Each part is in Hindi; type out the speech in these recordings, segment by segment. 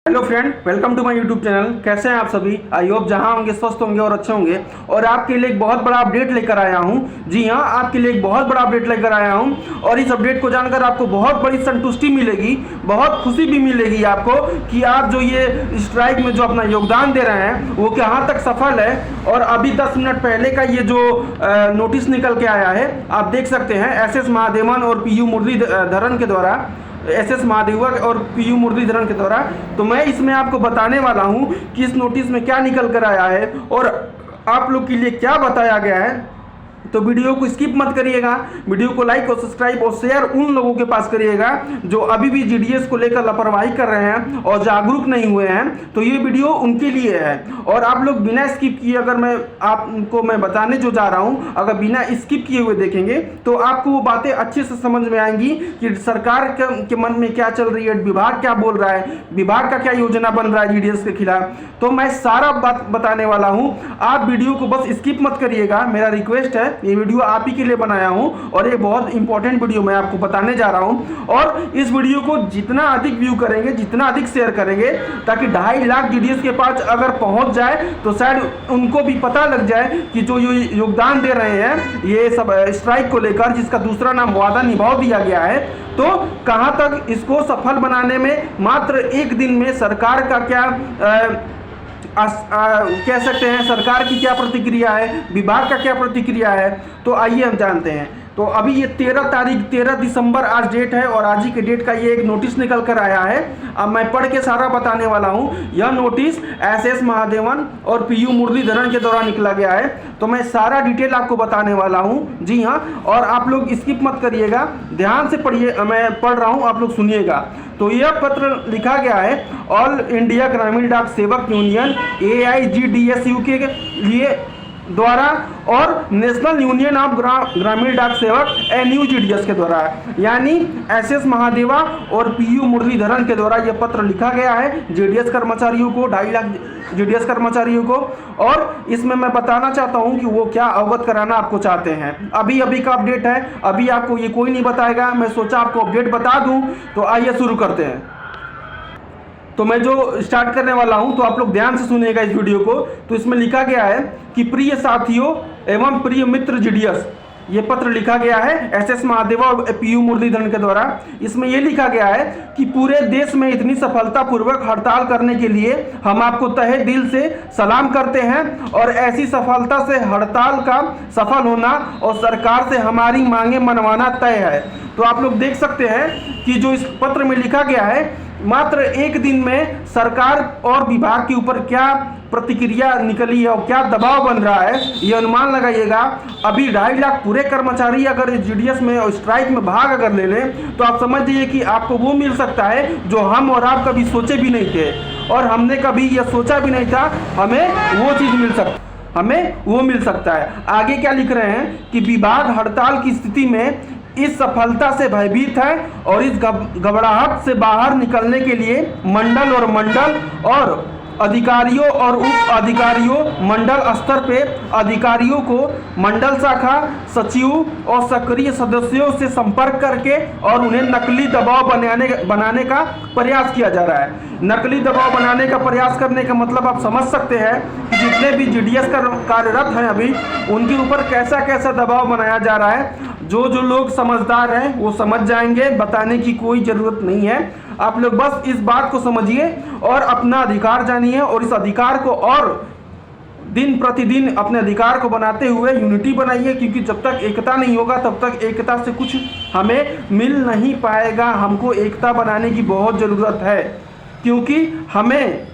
Hello friend, welcome to my YouTube channel. कैसे हैं आप सभी? आई होप जहां होंगे स्वस्थ होंगे और अच्छे होंगे। और आपके लिए एक बहुत बड़ा अपडेट लेकर आया हूं। जी हां, आपके लिए एक बहुत बड़ा अपडेट लेकर आया हूं और इस अपडेट को जानकर आपको बहुत बड़ी संतुष्टि मिलेगी, बहुत खुशी भी मिलेगी आपको कि आप जो ये स्ट्राइक में जो अपना योगदान दे रहे हैं वो कहाँ तक सफल है। और अभी 10 मिनट पहले का ये जो नोटिस निकल के आया है, आप देख सकते हैं एसएस महादेवन और पीयू मुरलीधरन के द्वारा, एसएस महादेवन और पीयू मुरलीधरन के द्वारा। तो मैं इसमें आपको बताने वाला हूं कि इस नोटिस में क्या निकल कर आया है और आप लोग के लिए क्या बताया गया है। तो वीडियो को स्किप मत करिएगा, वीडियो को लाइक और सब्सक्राइब और शेयर उन लोगों के पास करिएगा जो अभी भी जीडीएस को लेकर लापरवाही कर रहे हैं और जागरूक नहीं हुए हैं। तो ये वीडियो उनके लिए है। और आप लोग बिना स्किप किए, अगर मैं बताने जो जा रहा हूँ, अगर बिना स्किप किए हुए देखेंगे तो आपको वो बातें अच्छे से समझ में आएंगी कि सरकार के मन में क्या चल रही है, विभाग क्या बोल रहा है, विभाग का क्या योजना बन रहा है जीडीएस के खिलाफ। तो मैं सारा बात बताने वाला हूँ, आप वीडियो को बस स्किप मत करिएगा, मेरा रिक्वेस्ट है। ये वीडियो आप ही के लिए बनाया हूं और ये बहुत इंपॉर्टेंट वीडियो मैं आपको बताने जा रहा हूं। और इस वीडियो को जितना अधिक व्यू करेंगे, जितना अधिक शेयर करेंगे, ताकि 2.5 लाख जीडीएस के पास अगर पहुंच जाए तो शायद उनको भी पता लग जाए कि जो योगदान दे रहे हैं ये सब स्ट्राइक को लेकर, जिसका दूसरा नाम वादा निभाव दिया गया है, तो कहां तक इसको सफल बनाने में मात्र एक दिन में सरकार का क्या कह सकते हैं, सरकार की क्या प्रतिक्रिया है, विभाग का क्या प्रतिक्रिया है। तो आइए हम जानते हैं। तो अभी ये 13 दिसंबर आज डेट है और आज ही के डेट का ये एक नोटिस निकल कर आया है। अब मैं पढ़ के सारा बताने वाला हूँ। यह नोटिस एसएस महादेवन और पीयू मुरलीधरन के द्वारा निकला गया है। तो मैं सारा डिटेल आपको बताने वाला हूँ। जी हाँ, और आप लोग स्किप मत करिएगा, ध्यान से पढ़िए, मैं पढ़ रहा हूँ, आप लोग सुनिएगा। तो यह पत्र लिखा गया है ऑल इंडिया ग्रामीण डाक सेवक यूनियन AIGDSU के लिए द्वारा और नेशनल यूनियन ऑफ ग्रामीण डाक सेवक NUGDS के द्वारा, यानी एसएस महादेवा और पीयू मुरलीधरन के द्वारा यह पत्र लिखा गया है जीडीएस कर्मचारियों को, 2.5 लाख जीडीएस कर्मचारियों को। और इसमें मैं बताना चाहता हूं कि वो क्या अवगत कराना आपको चाहते हैं। अभी का अपडेट है, अभी आपको ये कोई नहीं बताएगा, मैं सोचा आपको अपडेट बता दूं। तो आइए शुरू करते हैं। तो मैं जो स्टार्ट करने वाला हूं, तो आप लोग ध्यान से सुनिएगा इस वीडियो को। तो इसमें लिखा गया है कि प्रिय साथियों एवं प्रिय मित्र जीडीएस, ये पत्र लिखा गया है एसएस महादेवा और पीयू मुरलीधरन के द्वारा। इसमें यह लिखा गया है कि पूरे देश में इतनी सफलतापूर्वक हड़ताल करने के लिए हम आपको तहे दिल से सलाम करते हैं और ऐसी सफलता से हड़ताल का सफल होना और सरकार से हमारी मांगे मनवाना तय है। तो आप लोग देख सकते हैं कि जो इस पत्र में लिखा गया है, मात्र एक दिन में सरकार और विभाग के ऊपर क्या प्रतिक्रिया निकली है और क्या दबाव बन रहा है, ये अनुमान लगाइएगा। अभी 2.5 लाख पूरे कर्मचारी अगर जीडीएस में और स्ट्राइक में भाग अगर ले लें तो आप समझ जाइए कि आपको वो मिल सकता है जो हम और आप कभी सोचे भी नहीं थे और हमने कभी यह सोचा भी नहीं था हमें वो चीज़ मिल सकता है। आगे क्या लिख रहे हैं कि विभाग हड़ताल की स्थिति में इस सफलता से भयभीत है और इस घबराहट से बाहर निकलने के लिए मंडल और अधिकारियों और उप अधिकारियों, मंडल स्तर पे अधिकारियों को मंडल शाखा सचिव और सक्रिय सदस्यों से संपर्क करके और उन्हें नकली दबाव बनाने का प्रयास किया जा रहा है। नकली दबाव बनाने का प्रयास करने का मतलब आप समझ सकते हैं कि जितने भी जीडीएस कार्यरत हैं अभी, उनके ऊपर कैसा कैसा दबाव बनाया जा रहा है। जो लोग समझदार हैं वो समझ जाएंगे, बताने की कोई ज़रूरत नहीं है। आप लोग बस इस बात को समझिए और अपना अधिकार जानिए और इस अधिकार को और दिन प्रतिदिन अपने अधिकार को बनाते हुए यूनिटी बनाइए, क्योंकि जब तक एकता नहीं होगा तब तक एकता से कुछ हमें मिल नहीं पाएगा। हमको एकता बनाने की बहुत ज़रूरत है, क्योंकि हमें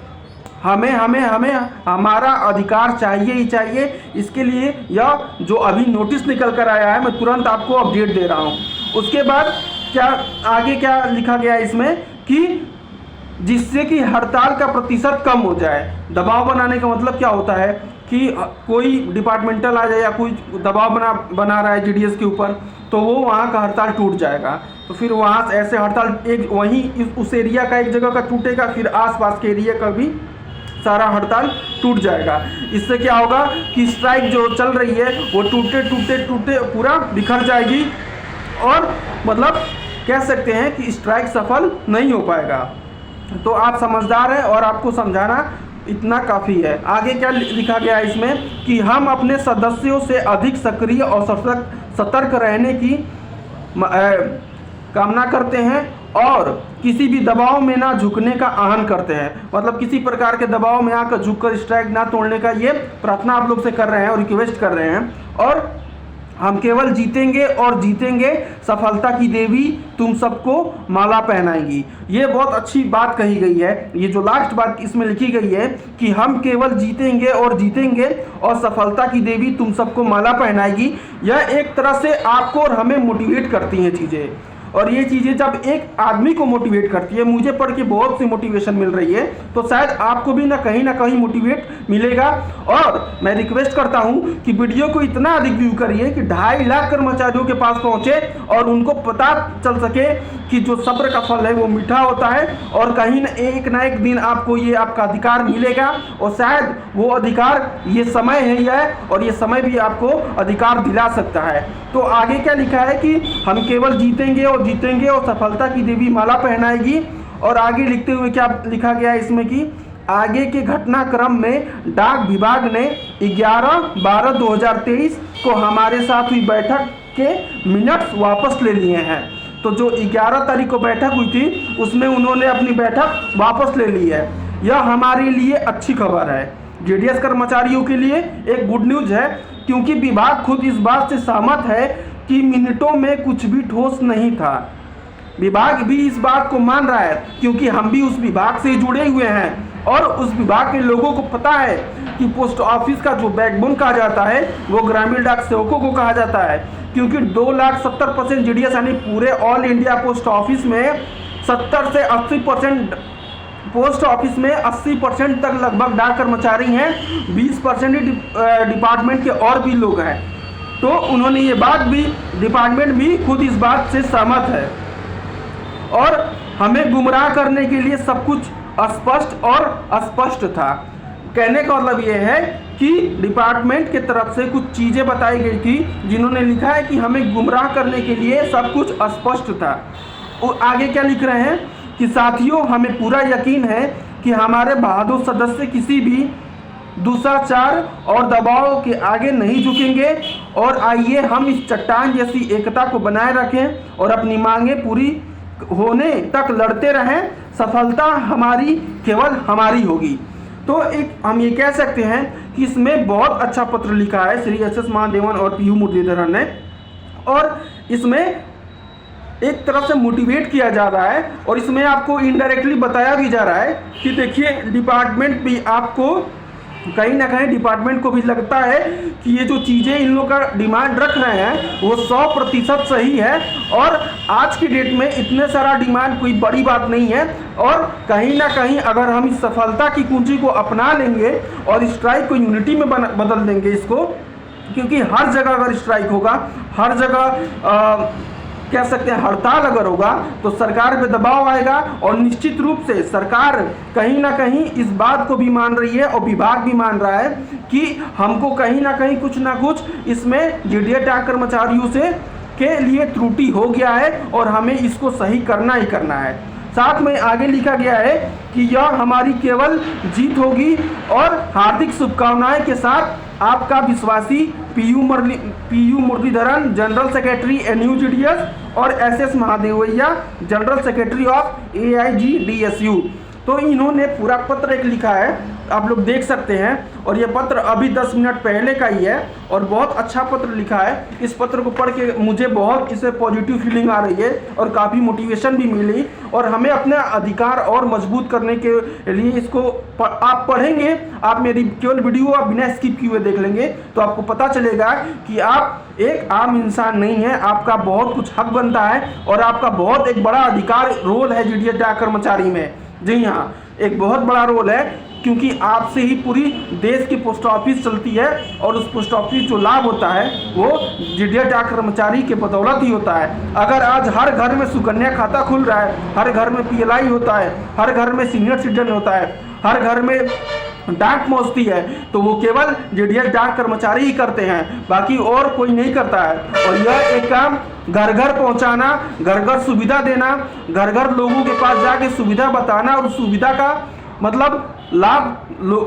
हमारा अधिकार चाहिए ही चाहिए। इसके लिए यह जो अभी नोटिस निकल कर आया है, मैं तुरंत आपको अपडेट दे रहा हूँ। उसके बाद आगे क्या लिखा गया है इसमें कि जिससे कि हड़ताल का प्रतिशत कम हो जाए। दबाव बनाने का मतलब क्या होता है कि कोई डिपार्टमेंटल आ जाए या कोई दबाव बना रहा है जीडीएस के ऊपर, तो वो वहाँ का हड़ताल टूट जाएगा। तो फिर वहाँ से ऐसे हड़ताल एक वहीं उस एरिया का एक जगह का टूटेगा, फिर आसपास के एरिया का भी सारा हड़ताल टूट जाएगा। इससे क्या होगा कि स्ट्राइक जो चल रही है वो टूटे पूरा बिखर जाएगी और मतलब कह सकते हैं कि स्ट्राइक सफल नहीं हो पाएगा। तो आप समझदार हैं और आपको समझाना इतना काफ़ी है। आगे क्या लिखा गया है इसमें कि हम अपने सदस्यों से अधिक सक्रिय और सतर्क रहने की कामना करते हैं और किसी भी दबाव में ना झुकने का आहवान करते हैं। मतलब किसी प्रकार के दबाव में आकर झुककर स्ट्राइक ना तोड़ने का ये प्रार्थना आप लोग से कर रहे हैं और रिक्वेस्ट कर रहे हैं। और हम केवल जीतेंगे और जीतेंगे, सफलता की देवी तुम सबको माला पहनाएगी। ये बहुत अच्छी बात कही गई है। ये जो लास्ट बात इसमें लिखी गई है कि हम केवल जीतेंगे और जीतेंगे और सफलता की देवी तुम सबको माला पहनाएगी, यह एक तरह से आपको और हमें मोटिवेट करती हैं चीज़ें। और ये चीज़ें जब एक आदमी को मोटिवेट करती है, मुझे पढ़ के बहुत सी मोटिवेशन मिल रही है, तो शायद आपको भी ना कहीं मोटिवेट मिलेगा। और मैं रिक्वेस्ट करता हूँ कि वीडियो को इतना अधिक व्यू करिए कि 2.5 लाख कर्मचारियों के पास पहुँचे और उनको पता चल सके कि जो सब्र का फल है वो मीठा होता है और कहीं ना एक दिन आपको ये आपका अधिकार मिलेगा। और शायद वो अधिकार ये समय है और ये समय भी आपको अधिकार दिला सकता है। तो आगे क्या लिखा है कि हम केवल जीतेंगे और सफलता की देवी माला पहनाएगी। और आगे लिखते हुए क्या लिखा गया है इसमें कि आगे के घटनाक्रम में डाक विभाग ने 11/12/2023 को हमारे साथ हुई बैठक के मिनट्स वापस ले लिए हैं। तो जो 11 तारीख को बैठक हुई थी उसमें उन्होंने अपनी बैठक वापस ले ली है। यह हमारे लिए अच्छी खबर है। जेडीएस कर्मचारियों के लिए एक गुड न्यूज है, क्योंकि विभाग खुद इस बात से सहमत है कि मिनटों में कुछ भी ठोस नहीं था। विभाग भी इस बात को मान रहा है, क्योंकि हम भी उस विभाग से जुड़े हुए हैं और उस विभाग के लोगों को पता है कि पोस्ट ऑफिस का जो बैकबोन कहा जाता है वो ग्रामीण डाक सेवकों को कहा जाता है। क्योंकि 2,70% जेडीएस यानी पूरे ऑल इंडिया पोस्ट ऑफिस में 70 से 80% पोस्ट ऑफिस में 80% तक लगभग डाक कर्मचारी हैं, 20% ही डिपार्टमेंट के और भी लोग हैं। तो उन्होंने ये बात भी, डिपार्टमेंट भी खुद इस बात से सहमत है और हमें गुमराह करने के लिए सब कुछ अस्पष्ट और अस्पष्ट था। कहने का मतलब ये है कि डिपार्टमेंट के तरफ से कुछ चीज़ें बताई गई थी जिन्होंने लिखा है कि हमें गुमराह करने के लिए सब कुछ अस्पष्ट था। और आगे क्या लिख रहे हैं कि साथियों, हमें पूरा यकीन है कि हमारे बहादुर सदस्य किसी भी दुष्चार और दबाव के आगे नहीं झुकेंगे और आइए हम इस चट्टान जैसी एकता को बनाए रखें और अपनी मांगें पूरी होने तक लड़ते रहें। सफलता हमारी केवल हमारी होगी। तो एक हम ये कह सकते हैं कि इसमें बहुत अच्छा पत्र लिखा है श्री एस.एस. महादेवन और पी.यू. मुरलीधरन ने, और इसमें एक तरफ से मोटिवेट किया जा रहा है और इसमें आपको इनडायरेक्टली बताया भी जा रहा है कि देखिए डिपार्टमेंट भी आपको कहीं ना कहीं डिपार्टमेंट को भी लगता है कि ये जो चीज़ें इन लोग का डिमांड रख रहे हैं वो 100% सही है और आज की डेट में इतने सारा डिमांड कोई बड़ी बात नहीं है। और कहीं ना कहीं अगर हम इस सफलता की कुंजी को अपना लेंगे और स्ट्राइक को यूनिटी में बदल देंगे इसको, क्योंकि हर जगह अगर स्ट्राइक होगा, हर जगह कह सकते हैं हड़ताल अगर होगा तो सरकार पे दबाव आएगा और निश्चित रूप से सरकार कहीं ना कहीं इस बात को भी मान रही है और विभाग भी मान रहा है कि हमको कहीं ना कहीं कुछ ना कुछ इसमें जेडीएस डाक कर्मचारियों से के लिए त्रुटि हो गया है और हमें इसको सही करना ही करना है। साथ में आगे लिखा गया है कि यह हमारी केवल जीत होगी और हार्दिक शुभकामनाएं के साथ आपका विश्वासी P U. Muralidharan, general secretary NUJDS और S.S. Mahadevaiah, general secretary of AIGDSU। तो इन्होंने पूरा पत्र एक लिखा है, आप लोग देख सकते हैं, और ये पत्र अभी 10 मिनट पहले का ही है और बहुत अच्छा पत्र लिखा है। इस पत्र को पढ़ के मुझे बहुत इससे पॉजिटिव फीलिंग आ रही है और काफ़ी मोटिवेशन भी मिली और हमें अपने अधिकार और मजबूत करने के लिए इसको आप पढ़ेंगे, आप मेरी केवल वीडियो आप बिना स्किप किए हुए देख लेंगे तो आपको पता चलेगा कि आप एक आम इंसान नहीं है, आपका बहुत कुछ हक बनता है और आपका बहुत एक बड़ा अधिकार रोल है जेडीएस डाक कर्मचारी में। जी हाँ, एक बहुत बड़ा रोल है, क्योंकि आपसे ही पूरी देश की पोस्ट ऑफिस चलती है और उस पोस्ट ऑफिस जो लाभ होता है वो जेडीएस डाक कर्मचारी के बदौलत ही होता है। अगर आज हर घर में सुकन्या खाता खुल रहा है, हर घर में PLI होता है, हर घर में सीनियर सिटीजन होता है, हर घर में डाक पहुंचती है तो वो केवल जेडीएस डाक कर्मचारी ही करते हैं, बाकी और कोई नहीं करता है। और यह एक काम घर घर पहुंचाना, घर घर सुविधा देना, घर घर लोगों के पास जाके सुविधा बताना और सुविधा का मतलब लाभ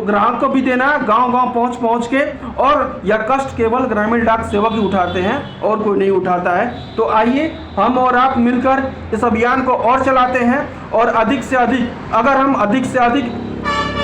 ग्राहक को भी देना, गांव गांव पहुंच के। और यह कष्ट केवल ग्रामीण डाक सेवक ही उठाते हैं और कोई नहीं उठाता है। तो आइए हम और आप मिलकर इस अभियान को और चलाते हैं, और अधिक से अधिक, अगर हम अधिक से अधिक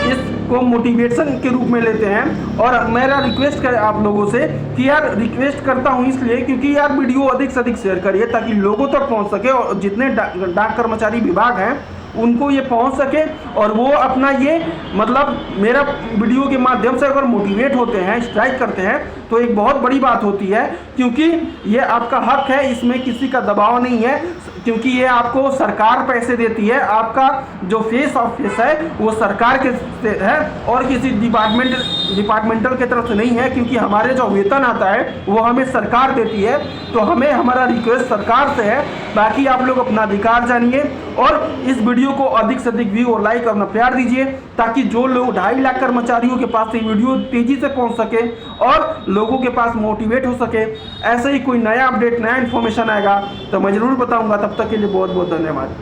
इसको मोटिवेशन के रूप में लेते हैं। और मेरा रिक्वेस्ट है आप लोगों से कि यार, रिक्वेस्ट करता हूं इसलिए क्योंकि यार वीडियो अधिक से अधिक शेयर करिए ताकि लोगों तक पहुंच सके, और जितने डाक कर्मचारी विभाग हैं उनको ये पहुंच सके, और वो अपना ये मतलब मेरा वीडियो के माध्यम से अगर मोटिवेट होते हैं, स्ट्राइक करते हैं, तो एक बहुत बड़ी बात होती है। क्योंकि ये आपका हक है, इसमें किसी का दबाव नहीं है, क्योंकि ये आपको सरकार पैसे देती है। आपका जो फेस ऑफिस है वो सरकार के है और किसी डिपार्टमेंटल के तरफ से नहीं है, क्योंकि हमारे जो वेतन आता है वो हमें सरकार देती है। तो हमें हमारा रिक्वेस्ट सरकार से है। बाकी आप लोग अपना अधिकार जानिए और इस वीडियो को अधिक से अधिक व्यू और लाइक अपना प्यार दीजिए, ताकि जो लोग 2.5 लाख कर्मचारियों के पास ये वीडियो तेजी से पहुंच सके और लोगों के पास मोटिवेट हो सके। ऐसे ही कोई नया अपडेट, नया इन्फॉर्मेशन आएगा तो मैं ज़रूर बताऊंगा। तब तक के लिए बहुत बहुत धन्यवाद।